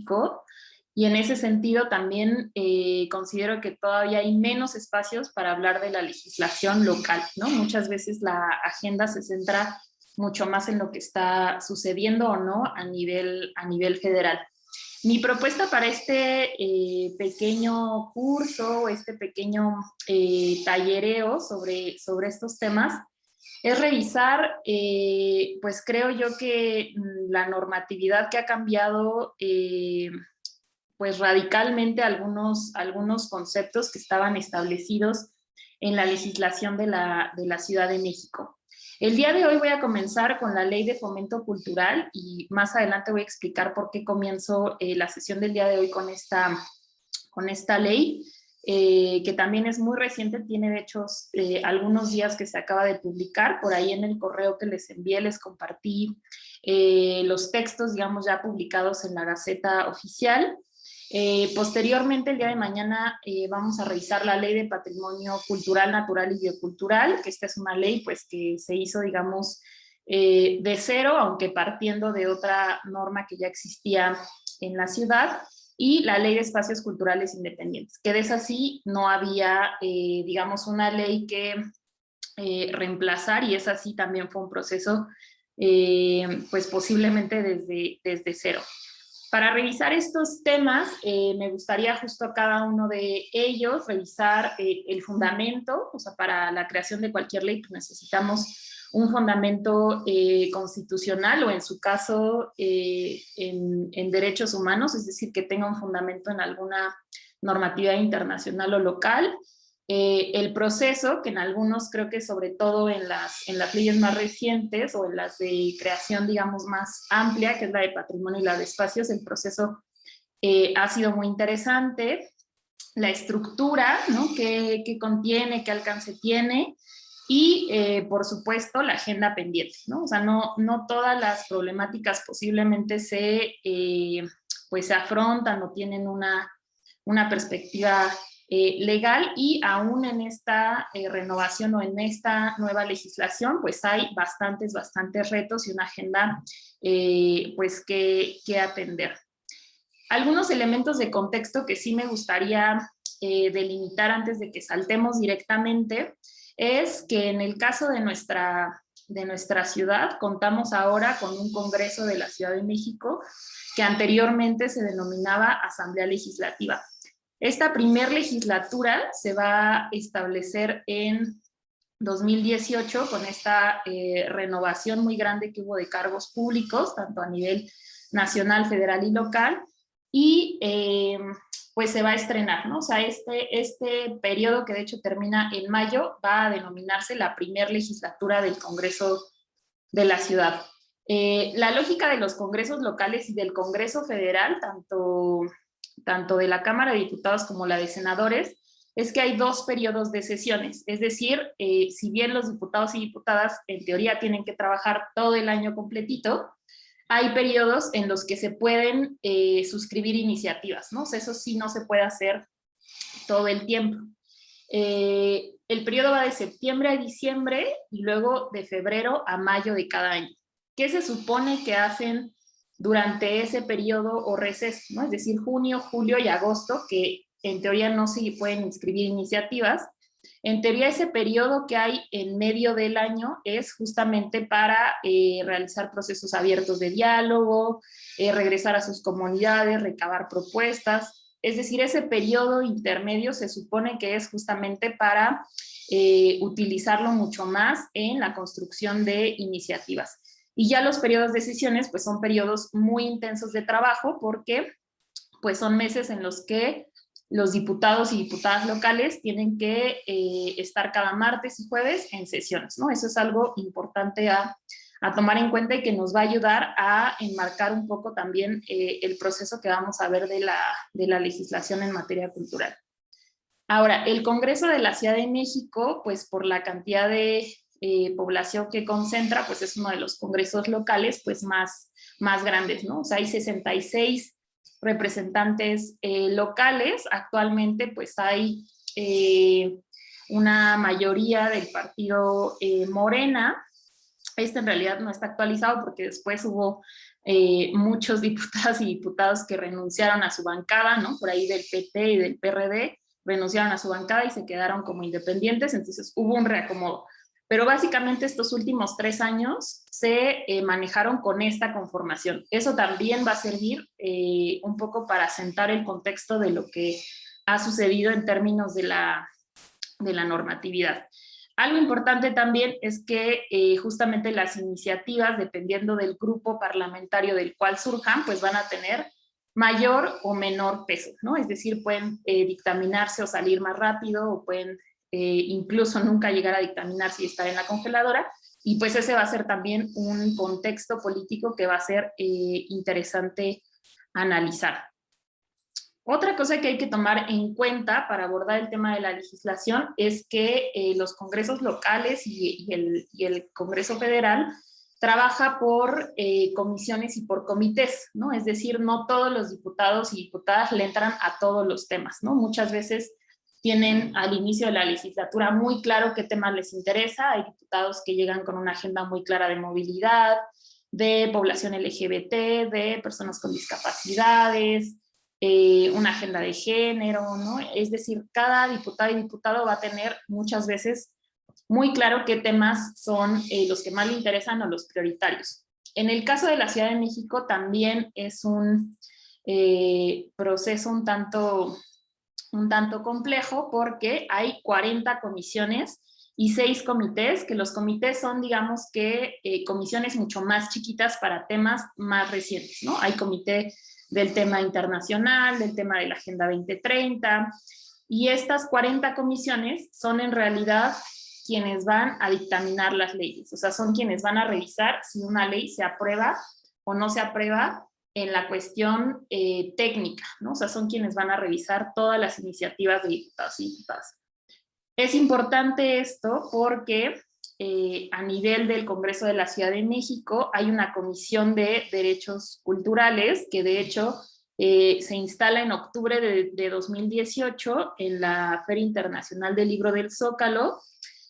México, y en ese sentido también considero que todavía hay menos espacios para hablar de la legislación local, ¿no? Muchas veces la agenda se centra mucho más en lo que está sucediendo o no a nivel federal. Mi propuesta para este pequeño curso, este pequeño tallereo sobre estos temas, es revisar, pues creo yo que la normatividad que ha cambiado pues radicalmente algunos conceptos que estaban establecidos en la legislación de la Ciudad de México. El día de hoy voy a comenzar con la Ley de Fomento Cultural y más adelante voy a explicar por qué comienzo la sesión del día de hoy con esta ley, que también es muy reciente, tiene de hecho algunos días que se acaba de publicar. Por ahí en el correo que les envié les compartí los textos, digamos, ya publicados en la Gaceta Oficial. Posteriormente, el día de mañana, vamos a revisar la Ley de Patrimonio Cultural, Natural y Biocultural, que esta es una ley pues, que se hizo, digamos, de cero, aunque partiendo de otra norma que ya existía en la ciudad, y la Ley de Espacios Culturales Independientes, que de esa sí no había, digamos, una ley que reemplazar, y esa sí también fue un proceso, pues posiblemente desde cero. Para revisar estos temas, me gustaría justo a cada uno de ellos revisar el fundamento. O sea, para la creación de cualquier ley pues necesitamos un fundamento constitucional o en su caso en derechos humanos, es decir, que tenga un fundamento en alguna normativa internacional o local. El proceso, que en algunos creo que sobre todo en las leyes más recientes o en las de creación, digamos, más amplia, que es la de patrimonio y la de espacios, el proceso ha sido muy interesante. La estructura, ¿no? ¿Qué contiene, qué alcance tiene? Y, por supuesto, la agenda pendiente, ¿no? O sea, no todas las problemáticas posiblemente pues se afrontan o tienen una perspectiva legal, y aún en esta renovación o en esta nueva legislación, pues hay bastantes retos y una agenda pues que atender. Algunos elementos de contexto que sí me gustaría delimitar antes de que saltemos directamente es que en el caso de nuestra ciudad contamos ahora con un Congreso de la Ciudad de México que anteriormente se denominaba Asamblea Legislativa. Esta primer legislatura se va a establecer en 2018 con esta renovación muy grande que hubo de cargos públicos, tanto a nivel nacional, federal y local, y pues se va a estrenar, ¿no? O sea, este periodo, que de hecho termina en mayo, va a denominarse la primer legislatura del Congreso de la Ciudad. La lógica de los congresos locales y del Congreso Federal, tanto de la Cámara de Diputados como la de Senadores, es que hay dos periodos de sesiones. Es decir, si bien los diputados y diputadas en teoría tienen que trabajar todo el año completito, hay periodos en los que se pueden suscribir iniciativas, ¿no? O sea, eso sí no se puede hacer todo el tiempo. El periodo va de septiembre a diciembre y luego de febrero a mayo de cada año. ¿Qué se supone que hacen durante ese periodo o receso, ¿no? Es decir, junio, julio y agosto, que en teoría no se pueden inscribir iniciativas? En teoría, ese periodo que hay en medio del año es justamente para realizar procesos abiertos de diálogo, regresar a sus comunidades, recabar propuestas. Es decir, ese periodo intermedio se supone que es justamente para utilizarlo mucho más en la construcción de iniciativas. Y ya los periodos de sesiones, pues son periodos muy intensos de trabajo, porque pues son meses en los que los diputados y diputadas locales tienen que estar cada martes y jueves en sesiones, ¿no? Eso es algo importante a tomar en cuenta y que nos va a ayudar a enmarcar un poco también el proceso que vamos a ver de la legislación en materia cultural. Ahora, el Congreso de la Ciudad de México, pues por la cantidad de población que concentra, pues es uno de los congresos locales pues más grandes, ¿no? O sea, hay 66 representantes locales. Actualmente pues hay una mayoría del partido Morena. Este en realidad no está actualizado porque después hubo muchos diputadas y diputados que renunciaron a su bancada, ¿no? Por ahí del PT y del PRD, renunciaron a su bancada y se quedaron como independientes, entonces hubo un reacomodo. Pero básicamente estos últimos 3 años se manejaron con esta conformación. Eso también va a servir un poco para sentar el contexto de lo que ha sucedido en términos de la normatividad. Algo importante también es que justamente las iniciativas, dependiendo del grupo parlamentario del cual surjan, pues van a tener mayor o menor peso, ¿no? Es decir, pueden dictaminarse o salir más rápido, o pueden incluso nunca llegar a dictaminarse y estar en la congeladora, y pues ese va a ser también un contexto político que va a ser interesante analizar. Otra cosa que hay que tomar en cuenta para abordar el tema de la legislación es que los congresos locales y el Congreso Federal trabaja por comisiones y por comités, ¿no? Es decir, no todos los diputados y diputadas le entran a todos los temas, ¿no? Muchas veces tienen al inicio de la legislatura muy claro qué temas les interesa. Hay diputados que llegan con una agenda muy clara de movilidad, de población LGBT, de personas con discapacidades, una agenda de género, ¿no? Es decir, cada diputada y diputado va a tener muchas veces muy claro qué temas son los que más le interesan o los prioritarios. En el caso de la Ciudad de México también es un proceso un tanto complejo, porque hay 40 comisiones y 6 comités, que los comités son, digamos que, comisiones mucho más chiquitas para temas más recientes, ¿no? Hay comité del tema internacional, del tema de la Agenda 2030, y estas 40 comisiones son en realidad quienes van a dictaminar las leyes, o sea, son quienes van a revisar si una ley se aprueba o no se aprueba en la cuestión técnica, ¿no? O sea, son quienes van a revisar todas las iniciativas de diputados y diputadas. Es importante esto porque a nivel del Congreso de la Ciudad de México hay una comisión de derechos culturales que de hecho se instala en octubre de 2018 en la Feria Internacional del Libro del Zócalo,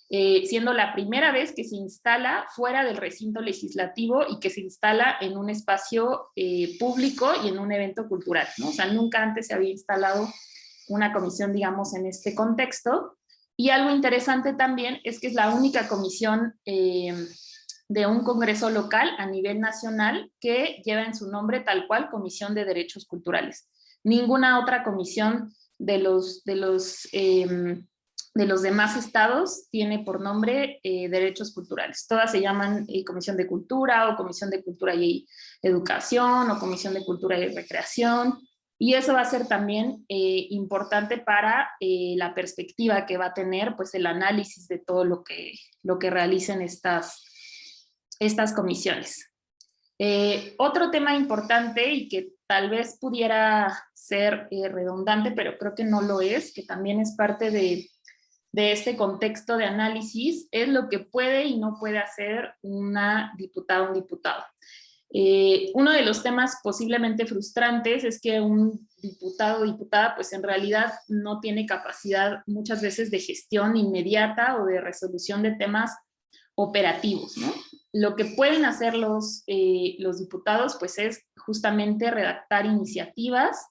siendo la primera vez que se instala fuera del recinto legislativo y que se instala en un espacio público y en un evento cultural, ¿no? O sea, nunca antes se había instalado una comisión, digamos, en este contexto. Y algo interesante también es que es la única comisión de un congreso local a nivel nacional que lleva en su nombre tal cual Comisión de Derechos Culturales. Ninguna otra comisión de los demás estados tiene por nombre derechos culturales. Todas se llaman Comisión de Cultura, o Comisión de Cultura y Educación, o Comisión de Cultura y Recreación, y eso va a ser también importante para la perspectiva que va a tener pues el análisis de todo lo que realicen estas comisiones. Otro tema importante, y que tal vez pudiera ser redundante, pero creo que no lo es, que también es parte de este contexto de análisis, es lo que puede y no puede hacer una diputada o un diputado. Uno de los temas posiblemente frustrantes es que un diputado o diputada pues en realidad no tiene capacidad muchas veces de gestión inmediata o de resolución de temas operativos, ¿no? Lo que pueden hacer los diputados pues es justamente redactar iniciativas,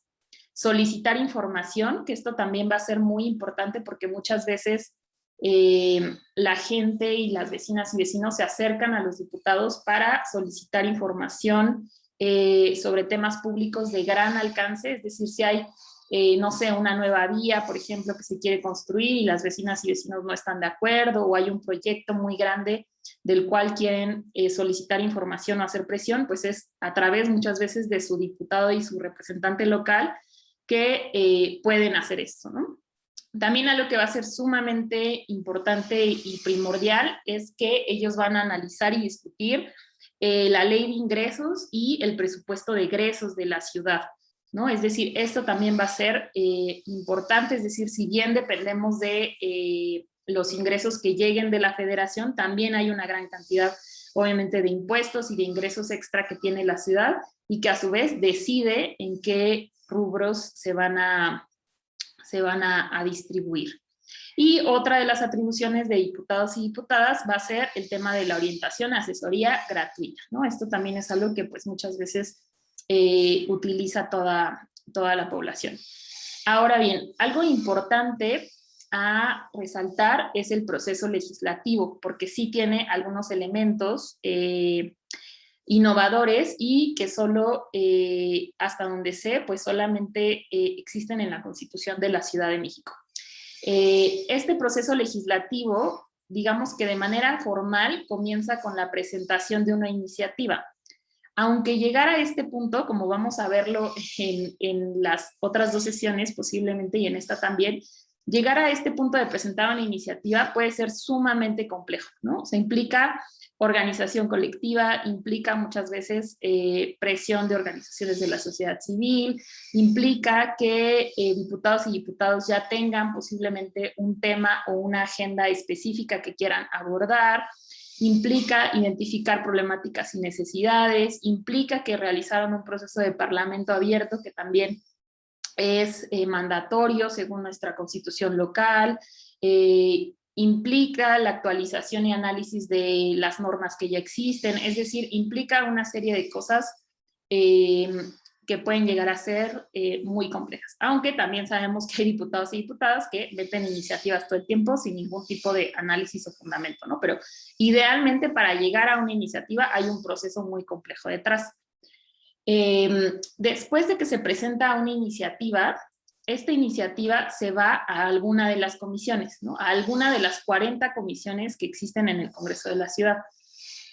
solicitar información, que esto también va a ser muy importante porque muchas veces la gente y las vecinas y vecinos se acercan a los diputados para solicitar información sobre temas públicos de gran alcance, es decir, si hay, no sé, una nueva vía, por ejemplo, que se quiere construir y las vecinas y vecinos no están de acuerdo, o hay un proyecto muy grande del cual quieren solicitar información o hacer presión, pues es a través muchas veces de su diputado y su representante local que pueden hacer esto, ¿no? También algo que va a ser sumamente importante y primordial es que ellos van a analizar y discutir la ley de ingresos y el presupuesto de egresos de la ciudad, ¿no? Es decir, esto también va a ser importante, es decir, si bien dependemos de los ingresos que lleguen de la federación, también hay una gran cantidad, obviamente, de impuestos y de ingresos extra que tiene la ciudad y que a su vez decide en qué rubros se van a distribuir. Y otra de las atribuciones de diputados y diputadas va a ser el tema de la orientación, asesoría gratuita, ¿no? Esto también es algo que pues muchas veces utiliza toda la población. Ahora bien, algo importante a resaltar es el proceso legislativo, porque sí tiene algunos elementos innovadores y que solo, hasta donde sé, pues solamente existen en la Constitución de la Ciudad de México. Este proceso legislativo, digamos que de manera formal, comienza con la presentación de una iniciativa. Aunque llegar a este punto, como vamos a verlo en las otras dos sesiones posiblemente y en esta también, llegar a este punto de presentar una iniciativa puede ser sumamente complejo, ¿no? O sea, implica organización colectiva, implica muchas veces presión de organizaciones de la sociedad civil, implica que diputados y diputados ya tengan posiblemente un tema o una agenda específica que quieran abordar, implica identificar problemáticas y necesidades, implica que realizaron un proceso de parlamento abierto que también es mandatorio según nuestra constitución local, implica la actualización y análisis de las normas que ya existen, es decir, implica una serie de cosas que pueden llegar a ser muy complejas, aunque también sabemos que hay diputados y diputadas que meten iniciativas todo el tiempo sin ningún tipo de análisis o fundamento, ¿no? Pero idealmente para llegar a una iniciativa hay un proceso muy complejo detrás. Después de que se presenta una iniciativa, esta iniciativa se va a alguna de las comisiones, ¿no? A alguna de las 40 comisiones que existen en el Congreso de la Ciudad.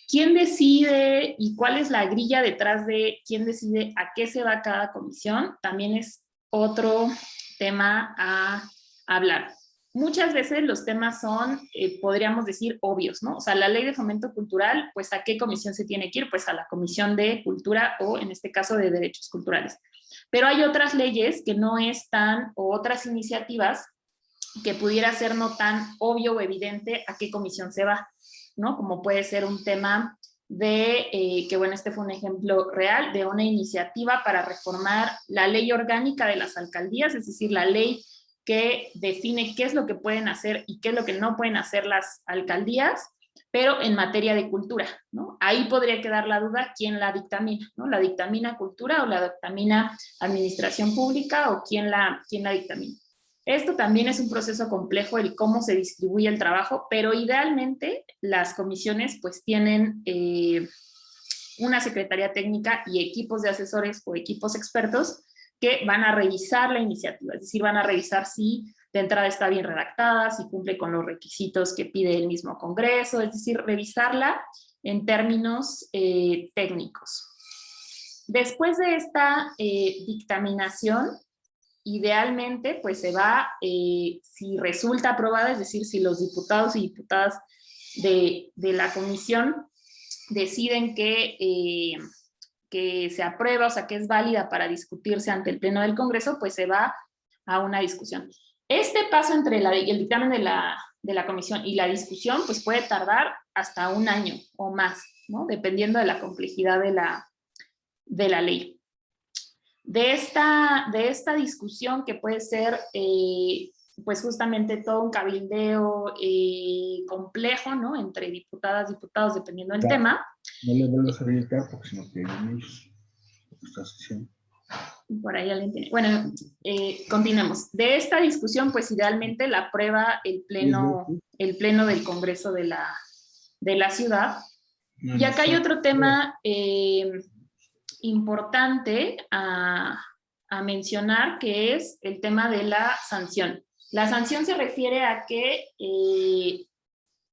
¿Quién decide y cuál es la grilla detrás de quién decide a qué se va cada comisión? También es otro tema a hablar. Muchas veces los temas son, podríamos decir, obvios, ¿no? O sea, la ley de fomento cultural, pues ¿a qué comisión se tiene que ir? Pues a la Comisión de Cultura o en este caso de Derechos Culturales. Pero hay otras leyes que no están, o otras iniciativas que pudiera ser no tan obvio o evidente a qué comisión se va, ¿no? Como puede ser un tema de, que bueno, este fue un ejemplo real, de una iniciativa para reformar la ley orgánica de las alcaldías, es decir, la ley que define qué es lo que pueden hacer y qué es lo que no pueden hacer las alcaldías, pero en materia de cultura, ¿no? Ahí podría quedar la duda quién la dictamina, ¿no? ¿La dictamina cultura o la dictamina administración pública o quién la dictamina? Esto también es un proceso complejo, el cómo se distribuye el trabajo, pero idealmente las comisiones pues tienen una secretaría técnica y equipos de asesores o equipos expertos que van a revisar la iniciativa, es decir, van a revisar si de entrada está bien redactada, si cumple con los requisitos que pide el mismo Congreso, es decir, revisarla en términos técnicos. Después de esta dictaminación, idealmente, pues se va, si resulta aprobada, es decir, si los diputados y diputadas de la comisión deciden que se aprueba, o sea, que es válida para discutirse ante el Pleno del Congreso, pues se va a una discusión. Este paso entre el dictamen de la comisión y la discusión, pues puede tardar hasta un año o más, ¿no? Dependiendo de la complejidad de la ley. De esta discusión que puede ser, pues justamente todo un cabildeo complejo, ¿no? Entre diputadas, diputados, dependiendo del tema. No le vuelvas a gritar porque si no pierden ellos esta sesión. Por ahí alguien tiene. Bueno, continuemos. De esta discusión, pues idealmente la aprueba el pleno del Congreso de la Ciudad. Y acá hay otro tema importante a mencionar, que es el tema de la sanción. La sanción se refiere a que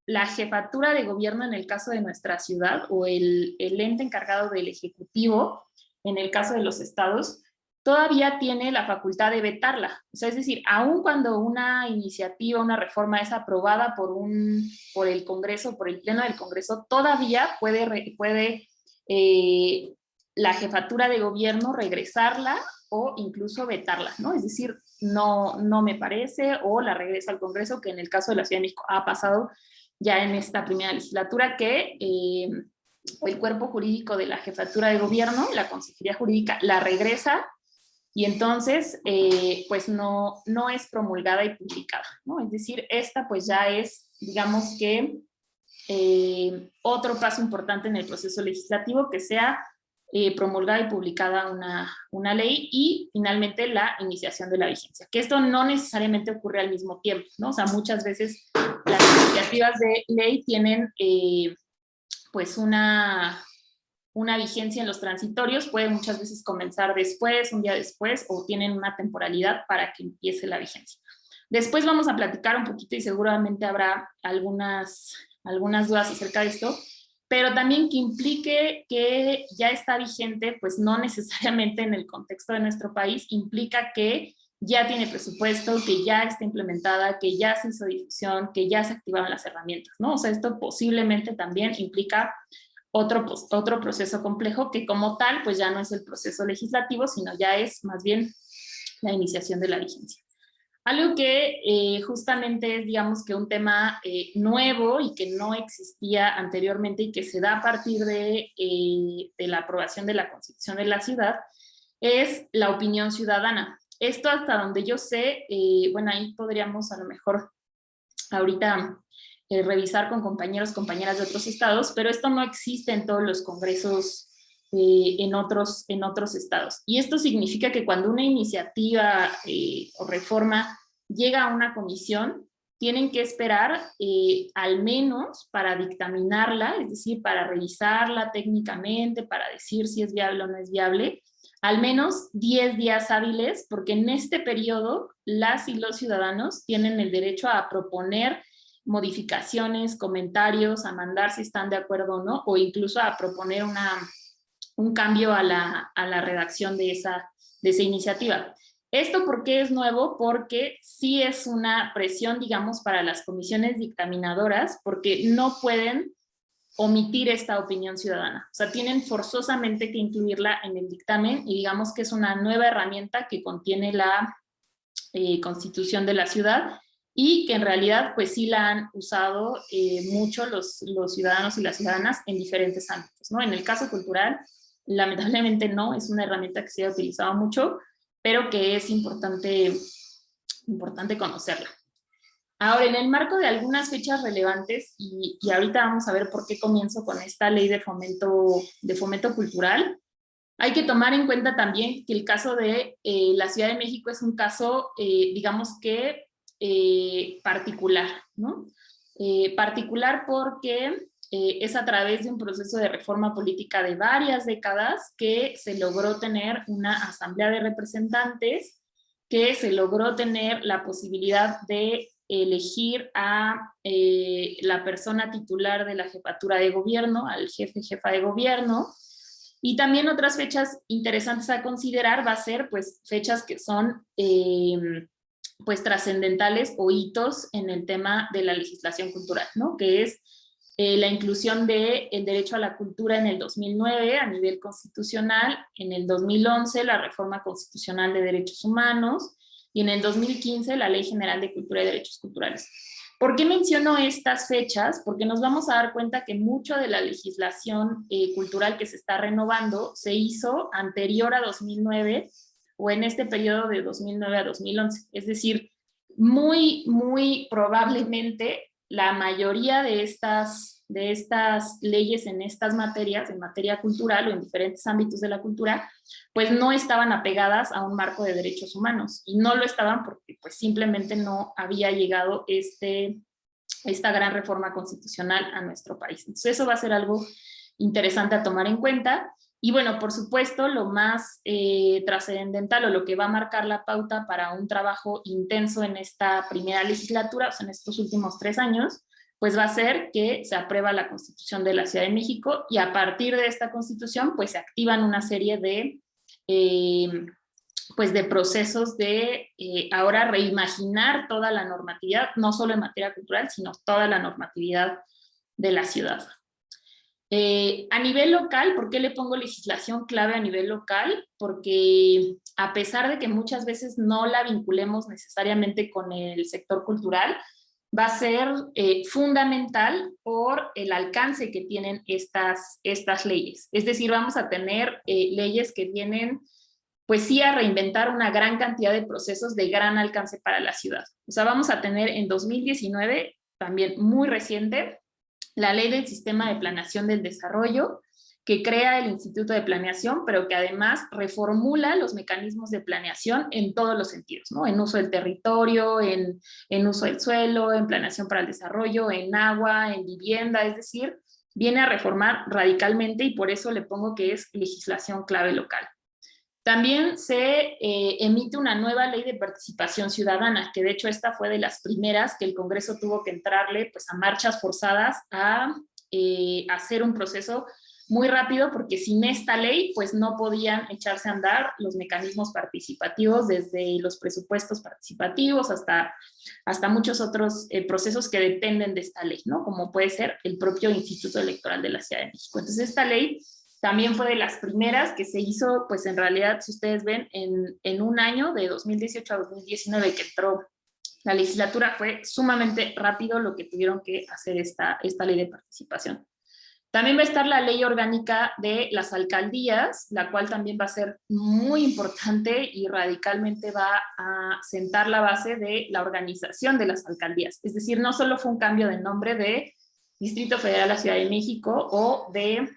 la jefatura de gobierno en el caso de nuestra ciudad o el ente encargado del ejecutivo en el caso de los estados todavía tiene la facultad de vetarla. O sea, es decir, aun cuando una iniciativa, una reforma es aprobada por el Congreso, por el Pleno del Congreso, todavía puede la jefatura de gobierno regresarla o incluso vetarla, ¿no? Es decir, no me parece, o la regresa al Congreso, que en el caso de la Ciudad de México ha pasado ya en esta primera legislatura, que el cuerpo jurídico de la jefatura de gobierno, la Consejería Jurídica, la regresa y entonces pues no es promulgada y publicada, ¿no? Es decir, esta pues ya es, digamos que, otro paso importante en el proceso legislativo, que sea promulgada y publicada una ley, y finalmente la iniciación de la vigencia, que esto no necesariamente ocurre al mismo tiempo, ¿no? O sea, muchas veces las iniciativas de ley tienen pues una vigencia en los transitorios, puede muchas veces comenzar después, un día después, o tienen una temporalidad para que empiece la vigencia. Después vamos a platicar un poquito y seguramente habrá algunas dudas acerca de esto, pero también que implique que ya está vigente, pues no necesariamente en el contexto de nuestro país, implica que ya tiene presupuesto, que ya está implementada, que ya se hizo difusión, que ya se activaron las herramientas, ¿no? O sea, esto posiblemente también implica otro proceso complejo que como tal, pues ya no es el proceso legislativo, sino ya es más bien la iniciación de la vigencia. Algo que justamente es, digamos, que un tema nuevo y que no existía anteriormente y que se da a partir de la aprobación de la Constitución de la ciudad, es la opinión ciudadana. Esto, hasta donde yo sé, bueno, ahí podríamos a lo mejor ahorita revisar con compañeras de otros estados, pero esto no existe en todos los congresos en otros estados. Y esto significa que cuando una iniciativa o reforma llega a una comisión, tienen que esperar al menos para dictaminarla, es decir, para revisarla técnicamente, para decir si es viable o no es viable, al menos 10 días hábiles, porque en este periodo las y los ciudadanos tienen el derecho a proponer modificaciones, comentarios, a mandar si están de acuerdo o no, o incluso a proponer un cambio a la redacción de esa iniciativa. ¿Esto por qué es nuevo? Porque sí es una presión, digamos, para las comisiones dictaminadoras, porque no pueden omitir esta opinión ciudadana. O sea, tienen forzosamente que incluirla en el dictamen, y digamos que es una nueva herramienta que contiene la Constitución de la ciudad, y que en realidad pues sí la han usado mucho los ciudadanos y las ciudadanas en diferentes ámbitos, ¿no? En el caso cultural, lamentablemente no, es una herramienta que se ha utilizado mucho, pero que es importante conocerla. Ahora, en el marco de algunas fechas relevantes, y ahorita vamos a ver por qué comienzo con esta ley de fomento cultural, hay que tomar en cuenta también que el caso de la Ciudad de México es un caso, digamos que particular, ¿no? Particular porque es a través de un proceso de reforma política de varias décadas que se logró tener una asamblea de representantes, que se logró tener la posibilidad de elegir a la persona titular de la jefatura de gobierno, al jefa de gobierno. Y también otras fechas interesantes a considerar va a ser pues fechas que son pues trascendentales o hitos en el tema de la legislación cultural, ¿no? Que es la inclusión del derecho a la cultura en el 2009 a nivel constitucional, en el 2011 la reforma constitucional de derechos humanos, y en el 2015 la Ley General de Cultura y Derechos Culturales. ¿Por qué menciono estas fechas? Porque nos vamos a dar cuenta que mucho de la legislación cultural que se está renovando se hizo anterior a 2009 o en este periodo de 2009 a 2011. Es decir, muy, muy probablemente la mayoría de estas leyes en estas materias, en materia cultural o en diferentes ámbitos de la cultura, pues no estaban apegadas a un marco de derechos humanos, y no lo estaban porque pues simplemente no había llegado esta gran reforma constitucional a nuestro país. Entonces eso va a ser algo interesante a tomar en cuenta. Y bueno, por supuesto, lo más trascendental o lo que va a marcar la pauta para un trabajo intenso en esta primera legislatura, o sea, en estos últimos 3 años, pues va a ser que se aprueba la Constitución de la Ciudad de México, y a partir de esta Constitución pues se activan una serie de pues de procesos de ahora reimaginar toda la normatividad, no solo en materia cultural, sino toda la normatividad de la ciudad. A nivel local, ¿por qué le pongo legislación clave a nivel local? Porque a pesar de que muchas veces no la vinculemos necesariamente con el sector cultural, va a ser fundamental por el alcance que tienen estas leyes. Es decir, vamos a tener leyes que vienen pues sí a reinventar una gran cantidad de procesos de gran alcance para la ciudad. O sea, vamos a tener en 2019, también muy reciente, la Ley del Sistema de Planeación del Desarrollo, que crea el Instituto de Planeación, pero que además reformula los mecanismos de planeación en todos los sentidos, ¿no? En uso del territorio, en uso del suelo, en planeación para el desarrollo, en agua, en vivienda, es decir, viene a reformar radicalmente y por eso le pongo que es legislación clave local. También se emite una nueva ley de participación ciudadana, que de hecho esta fue de las primeras que el Congreso tuvo que entrarle pues, a marchas forzadas a hacer un proceso muy rápido, porque sin esta ley pues no podían echarse a andar los mecanismos participativos, desde los presupuestos participativos hasta muchos otros procesos que dependen de esta ley, ¿no? Como puede ser el propio Instituto Electoral de la Ciudad de México. Entonces esta ley también fue de las primeras que se hizo, pues en realidad, si ustedes ven, en un año, de 2018 a 2019, que entró la legislatura, fue sumamente rápido lo que tuvieron que hacer esta ley de participación. También va a estar la ley orgánica de las alcaldías, la cual también va a ser muy importante y radicalmente va a sentar la base de la organización de las alcaldías. Es decir, no solo fue un cambio de nombre de Distrito Federal a Ciudad de México o de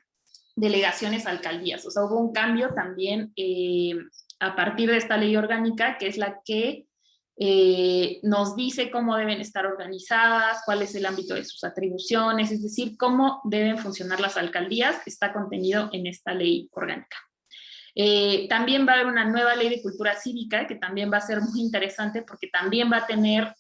delegaciones a alcaldías. O sea, hubo un cambio también a partir de esta ley orgánica, que es la que nos dice cómo deben estar organizadas, cuál es el ámbito de sus atribuciones, es decir, cómo deben funcionar las alcaldías, está contenido en esta ley orgánica. También va a haber una nueva ley de cultura cívica, que también va a ser muy interesante, porque también va a tener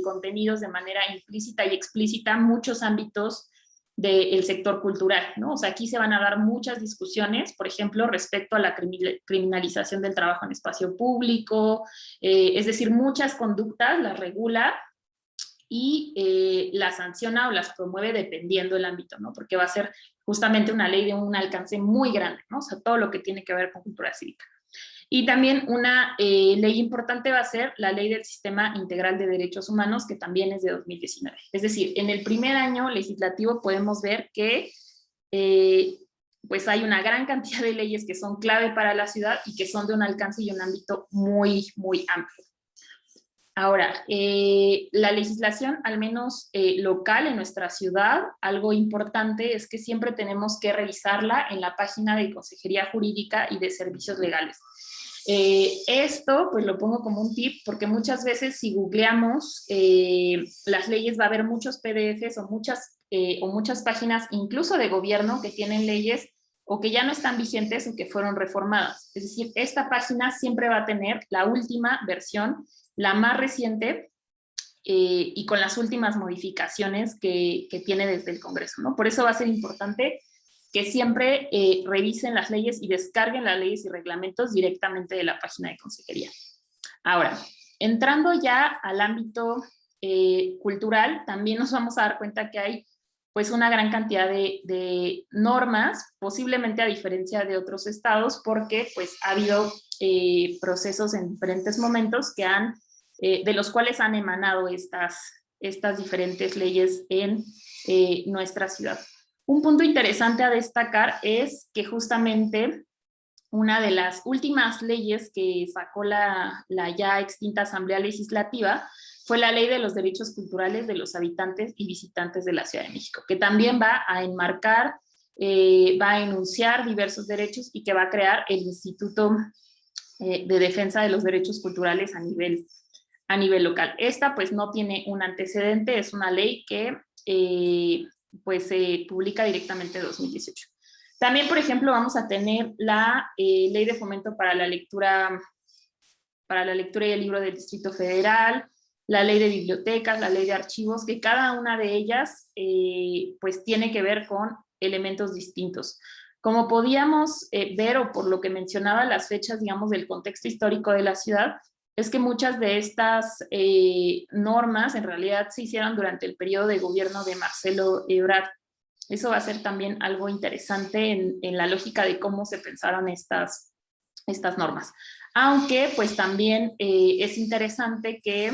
contenidos de manera implícita y explícita muchos ámbitos del sector cultural, ¿no? O sea, aquí se van a dar muchas discusiones, por ejemplo, respecto a la criminalización del trabajo en espacio público, es decir, muchas conductas las regula y las sanciona o las promueve dependiendo del ámbito, ¿no? Porque va a ser justamente una ley de un alcance muy grande, ¿no? O sea, todo lo que tiene que ver con cultura cívica. Y también una ley importante va a ser la Ley del Sistema Integral de Derechos Humanos, que también es de 2019. Es decir, en el primer año legislativo podemos ver que pues hay una gran cantidad de leyes que son clave para la ciudad y que son de un alcance y un ámbito muy, muy amplio. Ahora, la legislación, al menos local en nuestra ciudad, algo importante es que siempre tenemos que revisarla en la página de Consejería Jurídica y de Servicios Legales. Esto, pues lo pongo como un tip, porque muchas veces si googleamos las leyes va a haber muchos PDFs o muchas páginas, incluso de gobierno, que tienen leyes o que ya no están vigentes o que fueron reformadas. Es decir, esta página siempre va a tener la última versión, la más reciente, y con las últimas modificaciones que tiene desde el Congreso, ¿no? Por eso va a ser importante que siempre revisen las leyes y descarguen las leyes y reglamentos directamente de la página de Consejería. Ahora, entrando ya al ámbito cultural, también nos vamos a dar cuenta que hay pues una gran cantidad de normas, posiblemente a diferencia de otros estados, porque pues ha habido procesos en diferentes momentos que de los cuales han emanado estas diferentes leyes en nuestra ciudad. Un punto interesante a destacar es que justamente una de las últimas leyes que sacó la ya extinta Asamblea Legislativa fue la Ley de los Derechos Culturales de los Habitantes y Visitantes de la Ciudad de México, que también va a enmarcar, va a enunciar diversos derechos y que va a crear el Instituto de Defensa de los Derechos Culturales a nivel local. Esta pues no tiene un antecedente, es una ley que pues se publica directamente en 2018. También, por ejemplo, vamos a tener la Ley de Fomento para la lectura y el libro del Distrito Federal, la Ley de Bibliotecas, la Ley de Archivos, que cada una de ellas pues tiene que ver con elementos distintos. Como podíamos ver, o por lo que mencionaba las fechas, digamos, del contexto histórico de la ciudad, es que muchas de estas normas en realidad se hicieron durante el periodo de gobierno de Marcelo Ebrard. Eso va a ser también algo interesante en la lógica de cómo se pensaron estas normas. Aunque pues también es interesante que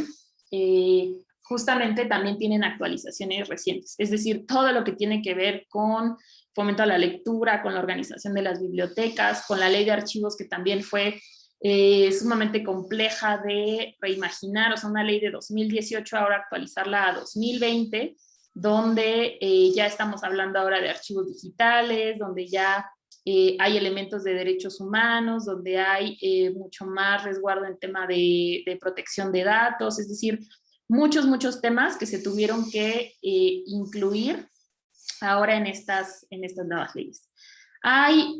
justamente también tienen actualizaciones recientes. Es decir, todo lo que tiene que ver con fomento a la lectura, con la organización de las bibliotecas, con la ley de archivos que también fue sumamente compleja de reimaginar, o sea, una ley de 2018, ahora actualizarla a 2020, donde ya estamos hablando ahora de archivos digitales, donde ya hay elementos de derechos humanos, donde hay mucho más resguardo en tema de protección de datos, es decir, muchos temas que se tuvieron que incluir ahora en estas nuevas leyes. Hay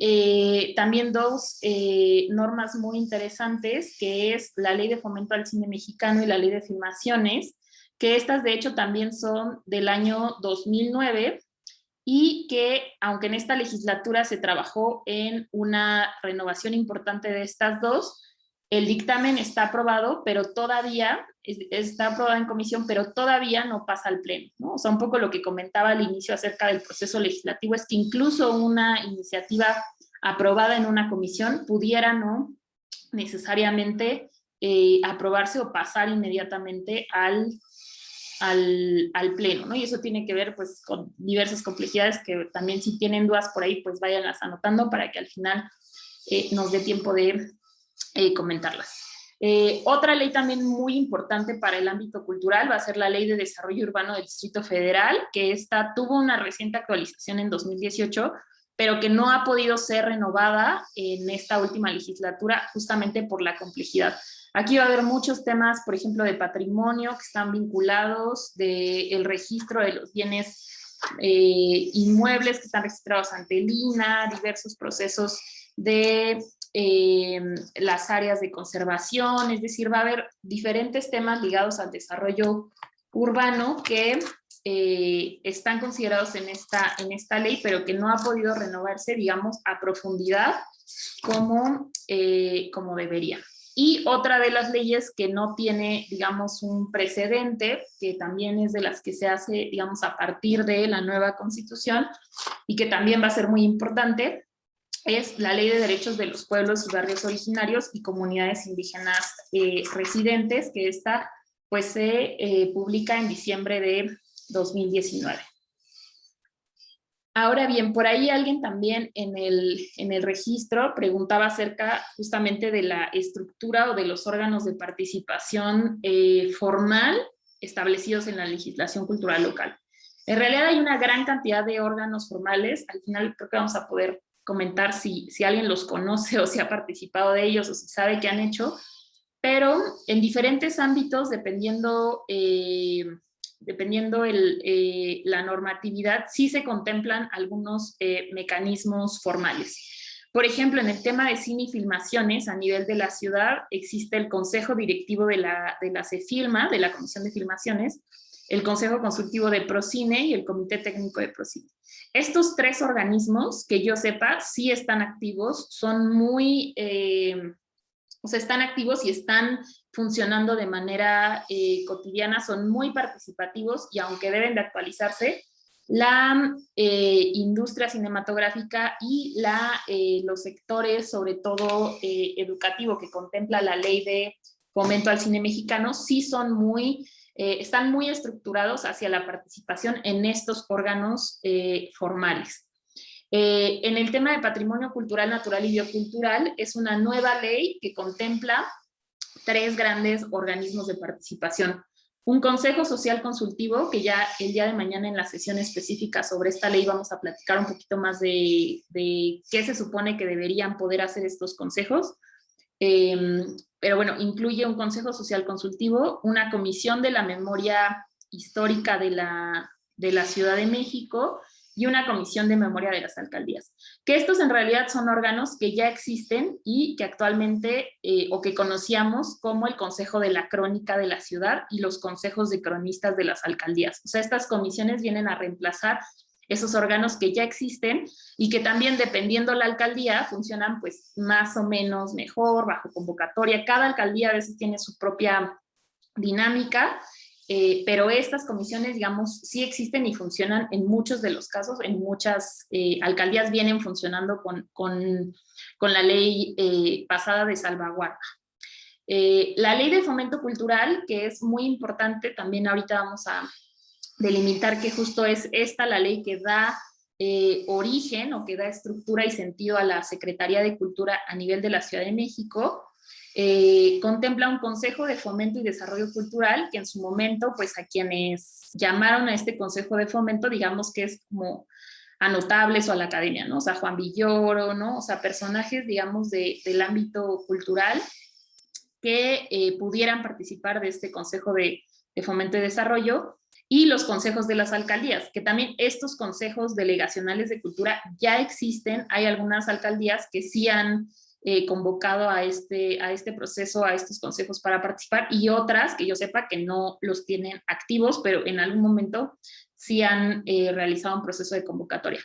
también dos normas muy interesantes, que es la Ley de Fomento al Cine Mexicano y la Ley de Filmaciones, que estas de hecho también son del año 2009 y que, aunque en esta legislatura se trabajó en una renovación importante de estas dos, el dictamen está aprobado, pero todavía está aprobado en comisión, pero todavía no pasa al pleno, ¿no? O sea, un poco lo que comentaba al inicio acerca del proceso legislativo es que incluso una iniciativa aprobada en una comisión pudiera no necesariamente aprobarse o pasar inmediatamente al pleno, ¿no? Y eso tiene que ver pues con diversas complejidades que también si tienen dudas por ahí pues váyanlas anotando para que al final nos dé tiempo de comentarlas. Otra ley también muy importante para el ámbito cultural va a ser la Ley de Desarrollo Urbano del Distrito Federal, que esta tuvo una reciente actualización en 2018, pero que no ha podido ser renovada en esta última legislatura justamente por la complejidad. Aquí va a haber muchos temas, por ejemplo, de patrimonio que están vinculados, del registro de los bienes inmuebles que están registrados ante el INAH, diversos procesos de las áreas de conservación, es decir, va a haber diferentes temas ligados al desarrollo urbano que están considerados en esta ley, pero que no ha podido renovarse, digamos, a profundidad como debería. Y otra de las leyes que no tiene, digamos, un precedente, que también es de las que se hace, digamos, a partir de la nueva Constitución y que también va a ser muy importante, es la Ley de Derechos de los Pueblos y Barrios Originarios y Comunidades Indígenas Residentes, que esta pues se publica en diciembre de 2019. Ahora bien, por ahí alguien también en el registro preguntaba acerca justamente de la estructura o de los órganos de participación formal establecidos en la legislación cultural local. En realidad hay una gran cantidad de órganos formales, al final creo que vamos a poder comentar si alguien los conoce o si ha participado de ellos o si sabe qué han hecho, pero en diferentes ámbitos, dependiendo la normatividad, sí se contemplan algunos mecanismos formales. Por ejemplo, en el tema de cine y filmaciones a nivel de la ciudad existe el Consejo Directivo de la CEFILMA, de la Comisión de Filmaciones, el Consejo Consultivo de Procine y el Comité Técnico de Procine. Estos tres organismos, que yo sepa, sí están activos, son muy, están activos y están funcionando de manera cotidiana, son muy participativos y aunque deben de actualizarse, la industria cinematográfica y los sectores, sobre todo educativo, que contempla la Ley de Fomento al Cine Mexicano, sí son están muy estructurados hacia la participación en estos órganos formales. En el tema de patrimonio cultural, natural y biocultural, es una nueva ley que contempla tres grandes organismos de participación. Un consejo social consultivo, que ya el día de mañana en la sesión específica sobre esta ley vamos a platicar un poquito más de qué se supone que deberían poder hacer estos consejos. Pero bueno, incluye un consejo social consultivo, una comisión de la memoria histórica de la Ciudad de México y una comisión de memoria de las alcaldías. Que estos en realidad son órganos que ya existen y que actualmente, o que conocíamos como el Consejo de la Crónica de la Ciudad y los consejos de cronistas de las alcaldías. O sea, estas comisiones vienen a reemplazar esos órganos que ya existen y que también, dependiendo la alcaldía, funcionan pues más o menos mejor, bajo convocatoria. Cada alcaldía a veces tiene su propia dinámica, pero estas comisiones, digamos, sí existen y funcionan en muchos de los casos. En muchas alcaldías vienen funcionando con la ley pasada de salvaguarda. La ley de fomento cultural, que es muy importante, también ahorita vamos a delimitar que justo es esta la ley que da origen o que da estructura y sentido a la Secretaría de Cultura a nivel de la Ciudad de México. contempla un Consejo de Fomento y Desarrollo Cultural, que en su momento, pues a quienes llamaron a este Consejo de Fomento, digamos que es como a notables o a la academia, ¿no? O sea, Juan Villoro, ¿no? O sea, personajes, digamos, del ámbito cultural que pudieran participar de este Consejo de Fomento y Desarrollo, y los consejos de las alcaldías, que también estos consejos delegacionales de cultura ya existen. Hay algunas alcaldías que sí han convocado a este proceso, a estos consejos para participar, y otras que yo sepa que no los tienen activos, pero en algún momento sí han realizado un proceso de convocatoria.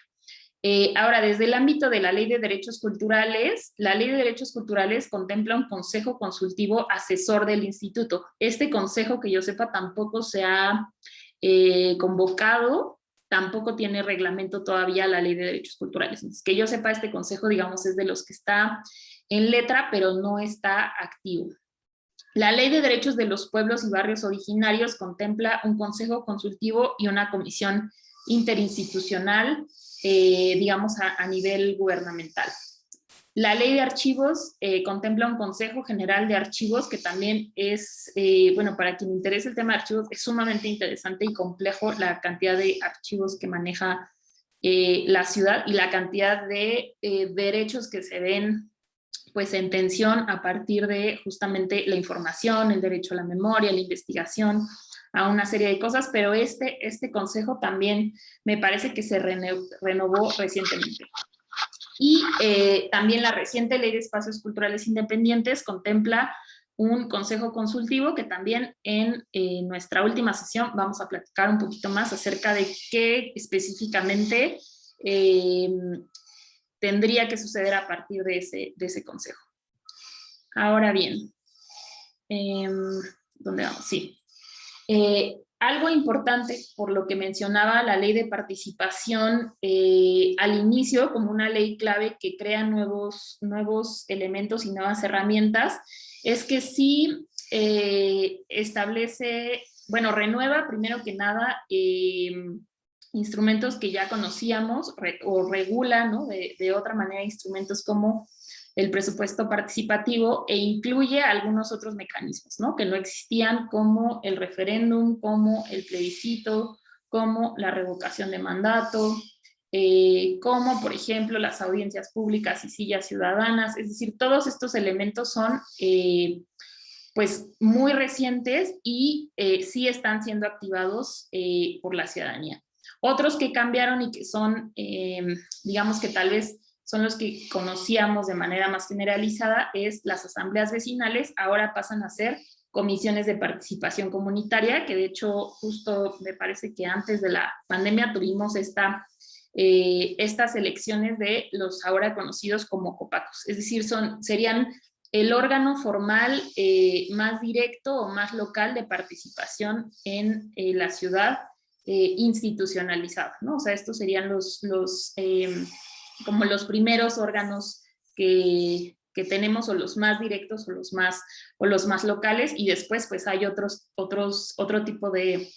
Ahora, desde el ámbito de la Ley de Derechos Culturales, la Ley de Derechos Culturales contempla un consejo consultivo asesor del instituto. Este consejo, que yo sepa, tampoco se ha convocado, tampoco tiene reglamento todavía la Ley de Derechos Culturales. Entonces, que yo sepa, este consejo, digamos, es de los que está en letra, pero no está activo. La Ley de Derechos de los Pueblos y Barrios Originarios contempla un consejo consultivo y una comisión interinstitucional, digamos, a nivel gubernamental. La Ley de Archivos contempla un Consejo General de Archivos, que también es, bueno, para quien interese el tema de archivos, es sumamente interesante y complejo la cantidad de archivos que maneja la ciudad y la cantidad de derechos que se ven pues en tensión a partir de justamente la información, el derecho a la memoria, la investigación, a una serie de cosas, pero este consejo también me parece que se renovó recientemente. Y también la reciente Ley de Espacios Culturales Independientes contempla un consejo consultivo, que también en nuestra última sesión vamos a platicar un poquito más acerca de qué específicamente tendría que suceder a partir de ese consejo. Ahora bien, ¿dónde vamos? Sí. Algo importante, por lo que mencionaba la ley de participación al inicio, como una ley clave que crea nuevos elementos y nuevas herramientas, es que sí establece, bueno, renueva primero que nada instrumentos que ya conocíamos, o regula, ¿no? de otra manera instrumentos como el presupuesto participativo, e incluye algunos otros mecanismos, ¿no? Que no existían, como el referéndum, como el plebiscito, como la revocación de mandato, como por ejemplo las audiencias públicas y sillas ciudadanas. Es decir, todos estos elementos son pues muy recientes y sí están siendo activados por la ciudadanía. Otros que cambiaron y que son, digamos que tal vez son los que conocíamos de manera más generalizada, es las asambleas vecinales. Ahora pasan a ser comisiones de participación comunitaria, que de hecho justo me parece que antes de la pandemia tuvimos estas elecciones de los ahora conocidos como copacos. Es decir, serían el órgano formal más directo o más local de participación en la ciudad, institucionalizado, ¿no? O sea, estos serían como los primeros órganos que tenemos, o los más directos, o los más locales, y después pues hay otro tipo de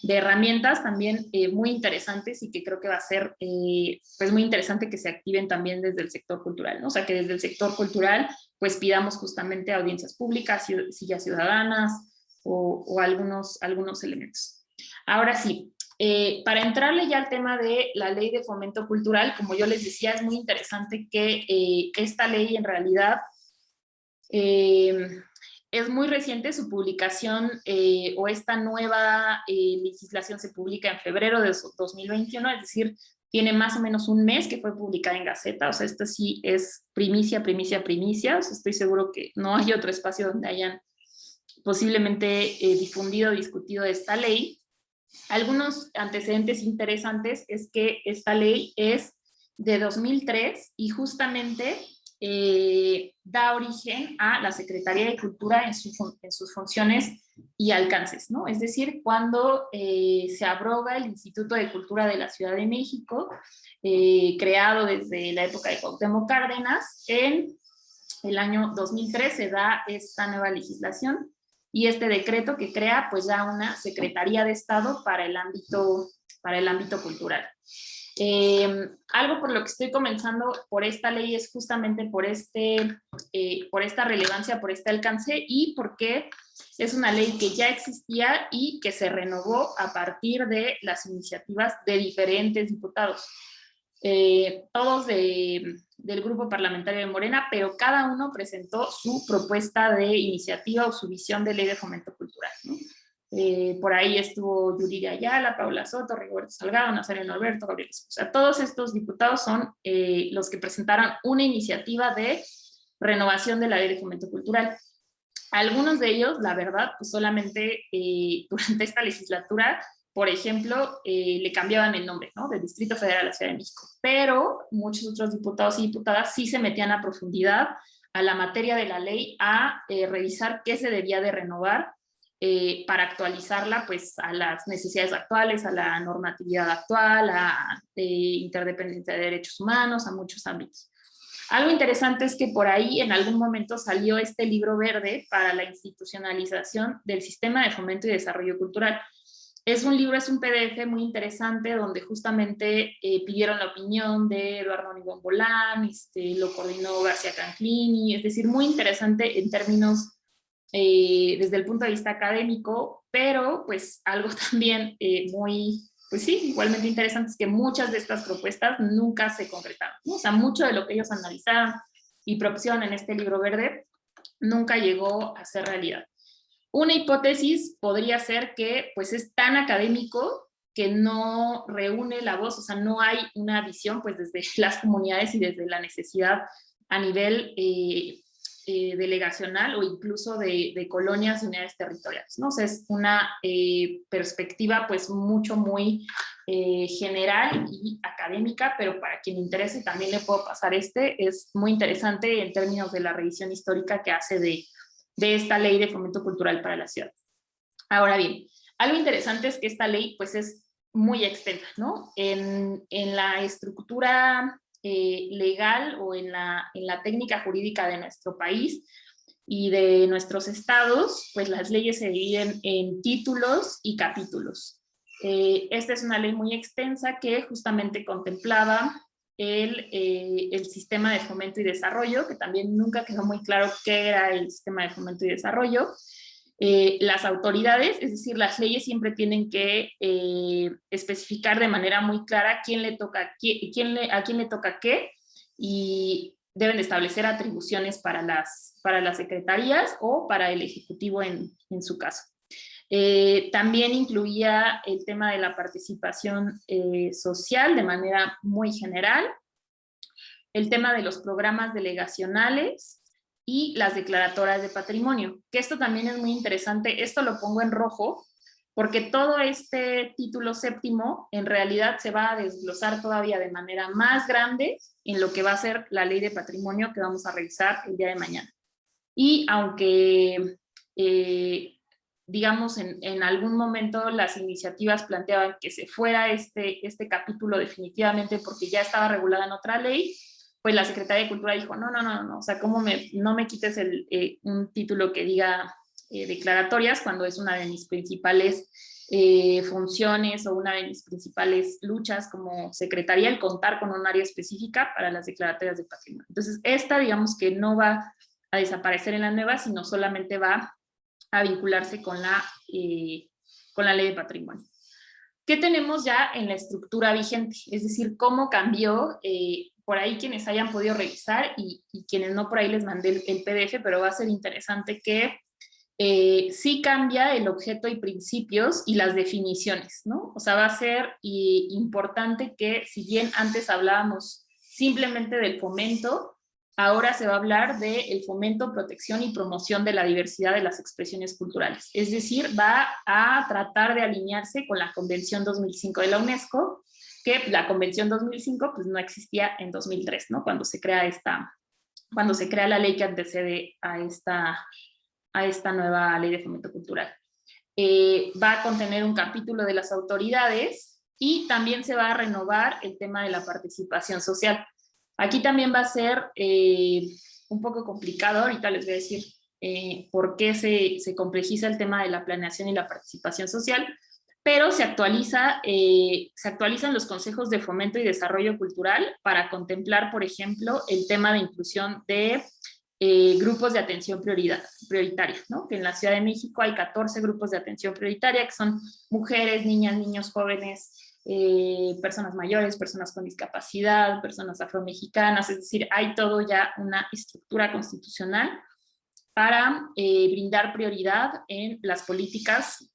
herramientas también muy interesantes, y que creo que va a ser pues muy interesante que se activen también desde el sector cultural, ¿no? O sea, que desde el sector cultural pues pidamos justamente audiencias públicas, sillas ciudadanas, o algunos elementos. Ahora sí, para entrarle ya al tema de la ley de fomento cultural, como yo les decía, es muy interesante que esta ley en realidad es muy reciente. Su publicación o esta nueva legislación se publica en febrero de 2021, es decir, tiene más o menos un mes que fue publicada en Gaceta. O sea, esto sí es primicia. O sea, estoy seguro que no hay otro espacio donde hayan posiblemente difundido o discutido esta ley. Algunos antecedentes interesantes es que esta ley es de 2003 y justamente da origen a la Secretaría de Cultura en sus funciones y alcances, ¿no? Es decir, cuando se abroga el Instituto de Cultura de la Ciudad de México, creado desde la época de Cuauhtémoc Cárdenas, en el año 2003 se da esta nueva legislación y este decreto que crea pues ya una Secretaría de Estado para el ámbito cultural. Algo por lo que estoy comenzando por esta ley es justamente por esta relevancia, por este alcance y porque es una ley que ya existía y que se renovó a partir de las iniciativas de diferentes diputados. Todos del grupo parlamentario de Morena, pero cada uno presentó su propuesta de iniciativa o su visión de ley de fomento cultural, ¿no? Por ahí estuvo Yuridia Ayala, Paula Soto, Rigoberto Salgado, Nazario Norberto, Gabriel Sousa. Todos estos diputados son los que presentaron una iniciativa de renovación de la ley de fomento cultural. Algunos de ellos, la verdad, pues solamente durante esta legislatura, por ejemplo, le cambiaban el nombre, ¿no? Del Distrito Federal a la Ciudad de México. Pero muchos otros diputados y diputadas sí se metían a profundidad a la materia de la ley, a revisar qué se debía de renovar para actualizarla pues, a las necesidades actuales, a la normatividad actual, a interdependencia de derechos humanos, a muchos ámbitos. Algo interesante es que por ahí en algún momento salió este libro verde para la institucionalización del sistema de fomento y desarrollo cultural. Es un libro, es un PDF muy interesante donde justamente pidieron la opinión de Eduardo Nibón Bolán, lo coordinó García Canclini, es decir, muy interesante en términos desde el punto de vista académico, pero pues algo también muy, pues sí, igualmente interesante es que muchas de estas propuestas nunca se concretaron, ¿no? O sea, mucho de lo que ellos analizaron y propusieron en este libro verde nunca llegó a ser realidad. Una hipótesis podría ser que pues es tan académico que no reúne la voz, o sea, no hay una visión pues desde las comunidades y desde la necesidad a nivel delegacional o incluso de colonias y unidades territoriales, ¿no? O sea, es una perspectiva pues muy general y académica, pero para quien interese también le puedo pasar es muy interesante en términos de la revisión histórica que hace de esta ley de fomento cultural para la ciudad. Ahora bien, algo interesante es que esta ley pues es muy extensa, ¿no? En la estructura legal o en la técnica jurídica de nuestro país y de nuestros estados, pues las leyes se dividen en títulos y capítulos. Esta es una ley muy extensa que justamente contemplaba el sistema de fomento y desarrollo, que también nunca quedó muy claro qué era el sistema de fomento y desarrollo. Las autoridades, es decir, las leyes siempre tienen que especificar de manera muy clara quién le toca, a quién le toca qué, y deben establecer atribuciones para las secretarías o para el ejecutivo en su caso. También incluía el tema de la participación social de manera muy general, el tema de los programas delegacionales y las declaratorias de patrimonio, que esto también es muy interesante. Esto lo pongo en rojo porque todo este título séptimo en realidad se va a desglosar todavía de manera más grande en lo que va a ser la ley de patrimonio que vamos a revisar el día de mañana. Y aunque digamos en algún momento las iniciativas planteaban que se fuera este capítulo definitivamente porque ya estaba regulada en otra ley, pues la Secretaría de Cultura dijo, no, o sea, ¿cómo no me quites un título que diga declaratorias cuando es una de mis principales funciones o una de mis principales luchas como secretaría, el contar con un área específica para las declaratorias de patrimonio? Entonces, esta digamos que no va a desaparecer en la nueva, sino solamente va a vincularse con la ley de patrimonio. ¿Qué tenemos ya en la estructura vigente? Es decir, ¿cómo cambió? Por ahí quienes hayan podido revisar y quienes no, por ahí les mandé el PDF, pero va a ser interesante que sí cambia el objeto y principios y las definiciones, ¿no? O sea, va a ser importante que si bien antes hablábamos simplemente del fomento, ahora se va a hablar del fomento, protección y promoción de la diversidad de las expresiones culturales. Es decir, va a tratar de alinearse con la Convención 2005 de la UNESCO, que la Convención 2005 pues no existía en 2003, ¿no? Cuando se crea la ley que antecede a esta nueva ley de fomento cultural. Va a contener un capítulo de las autoridades y también se va a renovar el tema de la participación social. Aquí también va a ser un poco complicado, ahorita les voy a decir por qué se complejiza el tema de la planeación y la participación social, pero se actualizan los consejos de fomento y desarrollo cultural para contemplar, por ejemplo, el tema de inclusión de grupos de atención prioritaria, ¿no? Que en la Ciudad de México hay 14 grupos de atención prioritaria, que son mujeres, niñas, niños, jóvenes, personas mayores, personas con discapacidad, personas afromexicanas, es decir, hay todo ya una estructura constitucional para brindar prioridad en las políticas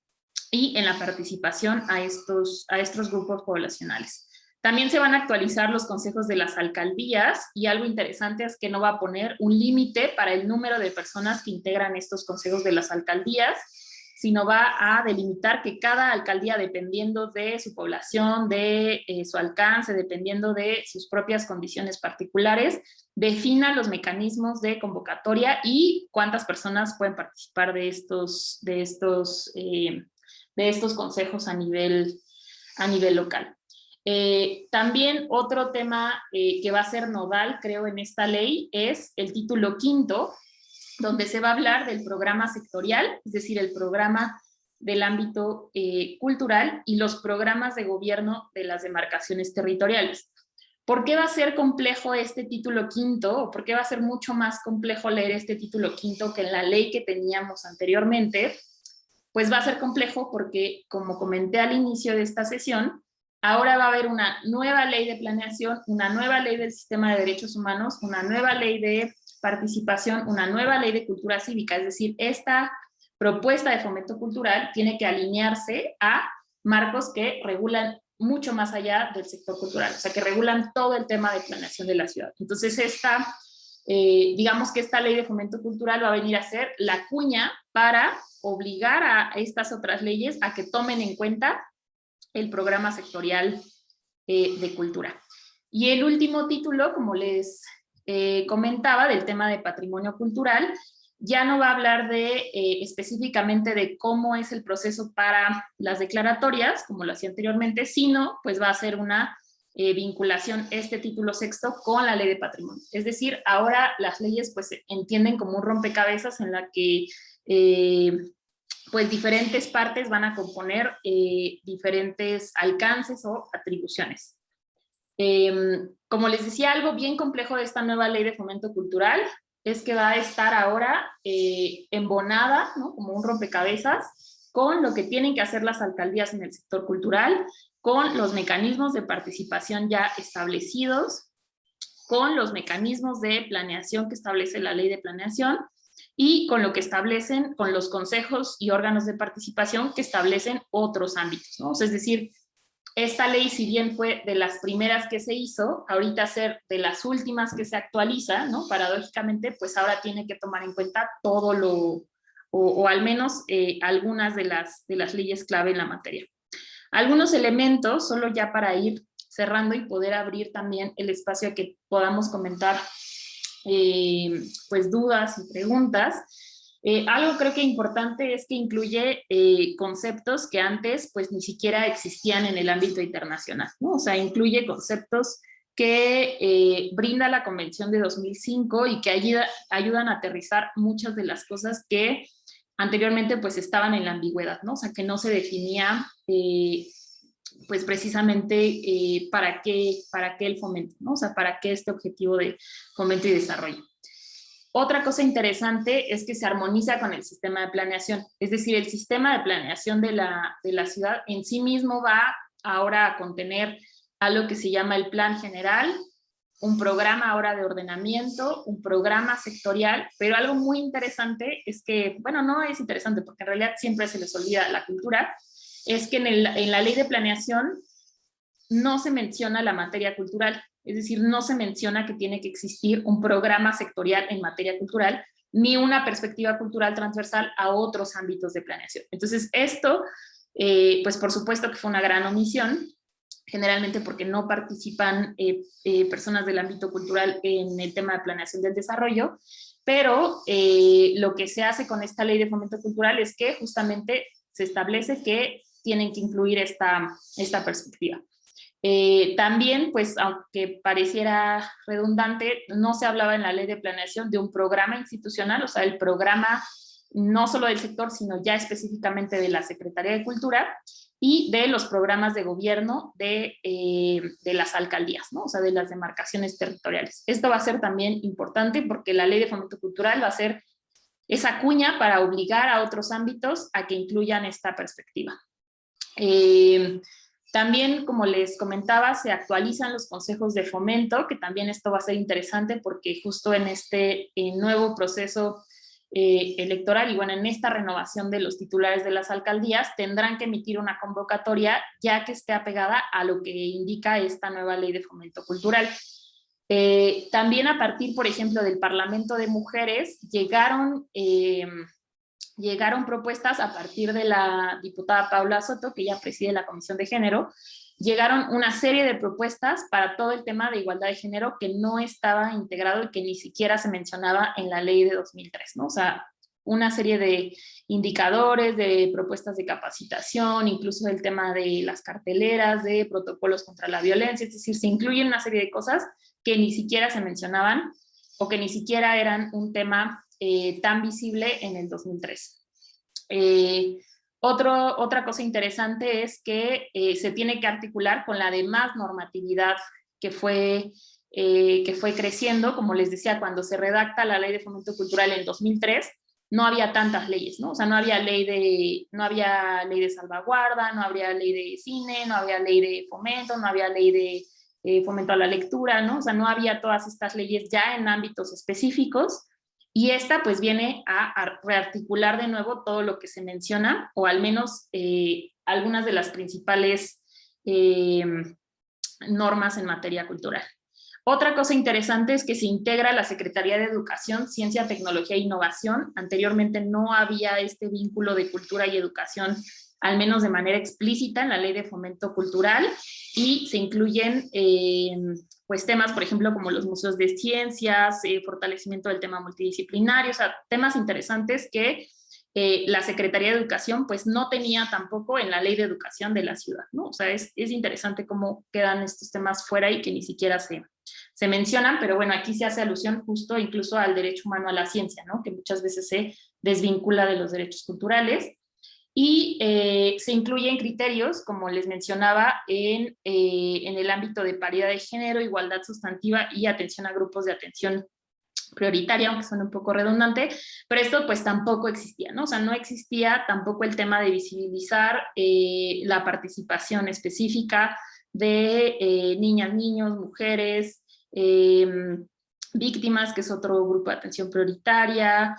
y en la participación a estos grupos poblacionales. También se van a actualizar los consejos de las alcaldías y algo interesante es que no va a poner un límite para el número de personas que integran estos consejos de las alcaldías, sino va a delimitar que cada alcaldía, dependiendo de su población, de su alcance, dependiendo de sus propias condiciones particulares, defina los mecanismos de convocatoria y cuántas personas pueden participar de estos consejos a nivel local. También otro tema que va a ser nodal, creo, en esta ley es el título quinto, donde se va a hablar del programa sectorial, es decir, el programa del ámbito cultural y los programas de gobierno de las demarcaciones territoriales. ¿Por qué va a ser complejo este título quinto? ¿O por qué va a ser mucho más complejo leer este título quinto que en la ley que teníamos anteriormente? Pues va a ser complejo porque, como comenté al inicio de esta sesión, ahora va a haber una nueva ley de planeación, una nueva ley del sistema de derechos humanos, una nueva ley de participación, una nueva ley de cultura cívica, es decir, esta propuesta de fomento cultural tiene que alinearse a marcos que regulan mucho más allá del sector cultural, o sea, que regulan todo el tema de planeación de la ciudad. Entonces, digamos que esta ley de fomento cultural va a venir a ser la cuña para obligar a estas otras leyes a que tomen en cuenta el programa sectorial de cultura. Y el último título, como les comentaba, del tema de patrimonio cultural, ya no va a hablar específicamente de cómo es el proceso para las declaratorias, como lo hacía anteriormente, sino pues va a ser una vinculación este título sexto con la ley de patrimonio. Es decir, ahora las leyes pues se entienden como un rompecabezas en la que pues diferentes partes van a componer diferentes alcances o atribuciones. Como les decía, algo bien complejo de esta nueva ley de fomento cultural es que va a estar ahora embonada, ¿no?, como un rompecabezas con lo que tienen que hacer las alcaldías en el sector cultural, con los mecanismos de participación ya establecidos, con los mecanismos de planeación que establece la ley de planeación y con lo que establecen, con los consejos y órganos de participación que establecen otros ámbitos, ¿no? O sea, es decir, esta ley, si bien fue de las primeras que se hizo, ahorita ser de las últimas que se actualiza, ¿no? Paradójicamente, pues ahora tiene que tomar en cuenta todo o al menos algunas de las leyes clave en la materia. Algunos elementos, solo ya para ir cerrando y poder abrir también el espacio a que podamos comentar pues dudas y preguntas. Algo creo que importante es que incluye conceptos que antes pues ni siquiera existían en el ámbito internacional, ¿no? O sea, incluye conceptos que brinda la Convención de 2005 y que ayudan a aterrizar muchas de las cosas que anteriormente pues estaban en la ambigüedad, ¿no? O sea, que no se definía pues precisamente para qué el fomento, ¿no? O sea, para qué este objetivo de fomento y desarrollo. Otra cosa interesante es que se armoniza con el sistema de planeación, es decir, el sistema de planeación de la ciudad en sí mismo va ahora a contener algo que se llama el plan general, un programa ahora de ordenamiento, un programa sectorial, pero algo muy interesante es que, bueno, no es interesante porque en realidad siempre se les olvida la cultura, es que en la ley de planeación no se menciona la materia cultural, es decir, no se menciona que tiene que existir un programa sectorial en materia cultural, ni una perspectiva cultural transversal a otros ámbitos de planeación. Entonces, esto, pues por supuesto que fue una gran omisión, generalmente porque no participan personas del ámbito cultural en el tema de planeación del desarrollo, pero lo que se hace con esta ley de fomento cultural es que justamente se establece que tienen que incluir esta perspectiva. También, pues, aunque pareciera redundante, no se hablaba en la ley de planeación de un programa institucional, o sea, el programa no solo del sector, sino ya específicamente de la Secretaría de Cultura, y de los programas de gobierno de las alcaldías, ¿no? O sea, de las demarcaciones territoriales. Esto va a ser también importante porque la Ley de Fomento Cultural va a ser esa cuña para obligar a otros ámbitos a que incluyan esta perspectiva. También, como les comentaba, se actualizan los consejos de fomento, que también esto va a ser interesante porque justo en este nuevo proceso electoral y bueno, en esta renovación de los titulares de las alcaldías tendrán que emitir una convocatoria ya que esté apegada a lo que indica esta nueva ley de fomento cultural. También a partir, por ejemplo, del Parlamento de Mujeres llegaron propuestas a partir de la diputada Paula Soto, que ella preside la Comisión de Género. Llegaron una serie de propuestas para todo el tema de igualdad de género que no estaba integrado y que ni siquiera se mencionaba en la ley de 2003, ¿no? O sea, una serie de indicadores, de propuestas de capacitación, incluso el tema de las carteleras, de protocolos contra la violencia, es decir, se incluyen una serie de cosas que ni siquiera se mencionaban o que ni siquiera eran un tema tan visible en el 2003. Otra cosa interesante es que se tiene que articular con la demás normatividad que fue creciendo. Como les decía, cuando se redacta la Ley de Fomento Cultural en 2003, no había tantas leyes, ¿no? O sea, no había ley de salvaguarda, no había ley de cine, no había ley de fomento, no había ley de fomento a la lectura, ¿no? O sea, no había todas estas leyes ya en ámbitos específicos. Y esta pues viene a rearticular de nuevo todo lo que se menciona, o al menos algunas de las principales normas en materia cultural. Otra cosa interesante es que se integra la Secretaría de Educación, Ciencia, Tecnología e Innovación. Anteriormente no había este vínculo de cultura y educación, al menos de manera explícita en la Ley de Fomento Cultural, y se incluyen pues temas, por ejemplo, como los museos de ciencias, fortalecimiento del tema multidisciplinario, o sea, temas interesantes que la Secretaría de Educación pues no tenía tampoco en la Ley de Educación de la ciudad, ¿no? O sea, es interesante cómo quedan estos temas fuera y que ni siquiera se mencionan, pero bueno, aquí se hace alusión justo incluso al derecho humano a la ciencia, ¿no? Que muchas veces se desvincula de los derechos culturales. Y se incluyen criterios, como les mencionaba, en el ámbito de paridad de género, igualdad sustantiva y atención a grupos de atención prioritaria, aunque suena un poco redundante, pero esto pues tampoco existía, ¿no? O sea, no existía tampoco el tema de visibilizar la participación específica de niñas, niños, mujeres, víctimas, que es otro grupo de atención prioritaria,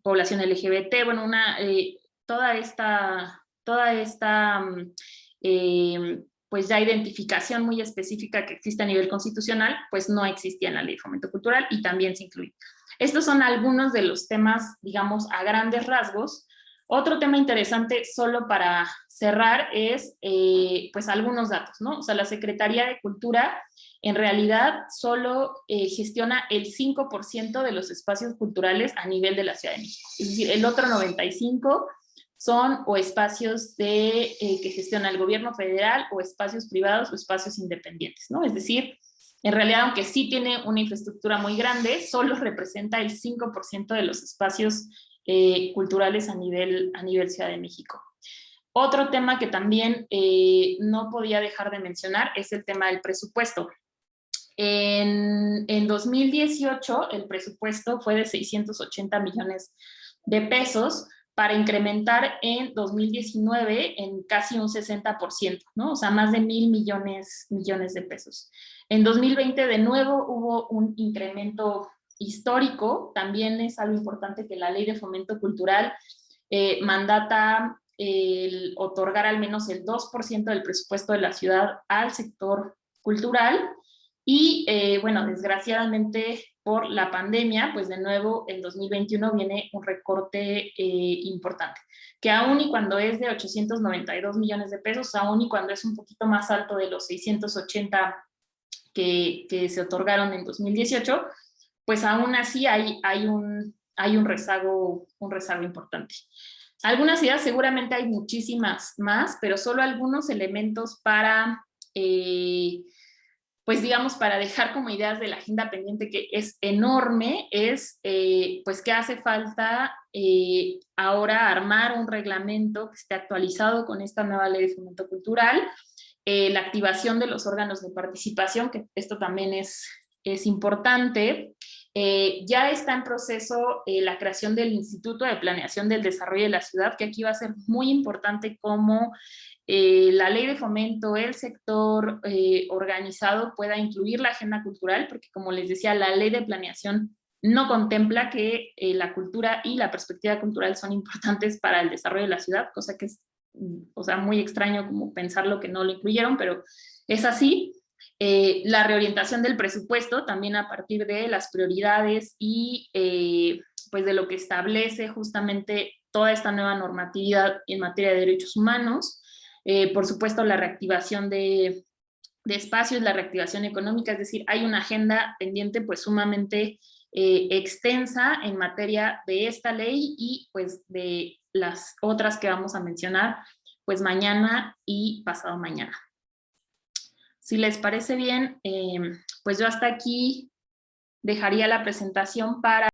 población LGBT, bueno, toda esta pues ya identificación muy específica que existe a nivel constitucional, pues no existía en la Ley de Fomento Cultural y también se incluye. Estos son algunos de los temas, digamos, a grandes rasgos. Otro tema interesante, solo para cerrar, es pues algunos datos, ¿no? O sea, la Secretaría de Cultura en realidad solo gestiona el 5% de los espacios culturales a nivel de la Ciudad de México. Es decir, el otro 95% son o espacios que gestiona el gobierno federal o espacios privados o espacios independientes, ¿no? Es decir, en realidad, aunque sí tiene una infraestructura muy grande, solo representa el 5% de los espacios culturales a nivel Ciudad de México. Otro tema que también no podía dejar de mencionar es el tema del presupuesto. En 2018 el presupuesto fue de 680 millones de pesos para incrementar en 2019 en casi un 60%, ¿no? O sea, más de 1,000 millones de pesos. En 2020 de nuevo hubo un incremento histórico. También es algo importante que la Ley de Fomento Cultural mandata el otorgar al menos el 2% del presupuesto de la ciudad al sector cultural. Y bueno, desgraciadamente por la pandemia, pues de nuevo en 2021 viene un recorte importante, que aún y cuando es de 892 millones de pesos, aún y cuando es un poquito más alto de los 680 que se otorgaron en 2018, pues aún así hay un rezago importante. Algunas ideas, seguramente hay muchísimas más, pero solo algunos elementos para pues digamos, para dejar como ideas de la agenda pendiente que es enorme, es pues que hace falta ahora armar un reglamento que esté actualizado con esta nueva ley de fomento cultural, la activación de los órganos de participación, que esto también es importante. Ya está en proceso la creación del Instituto de Planeación del Desarrollo de la Ciudad, que aquí va a ser muy importante como la ley de fomento, el sector organizado pueda incluir la agenda cultural, porque como les decía, la ley de planeación no contempla que la cultura y la perspectiva cultural son importantes para el desarrollo de la ciudad, cosa que es, o sea, muy extraño como pensarlo que no lo incluyeron, pero es así. La reorientación del presupuesto también a partir de las prioridades y pues de lo que establece justamente toda esta nueva normatividad en materia de derechos humanos. Por supuesto, la reactivación de espacios, la reactivación económica, es decir, hay una agenda pendiente pues sumamente extensa en materia de esta ley y pues de las otras que vamos a mencionar pues mañana y pasado mañana. Si les parece bien, pues yo hasta aquí dejaría la presentación para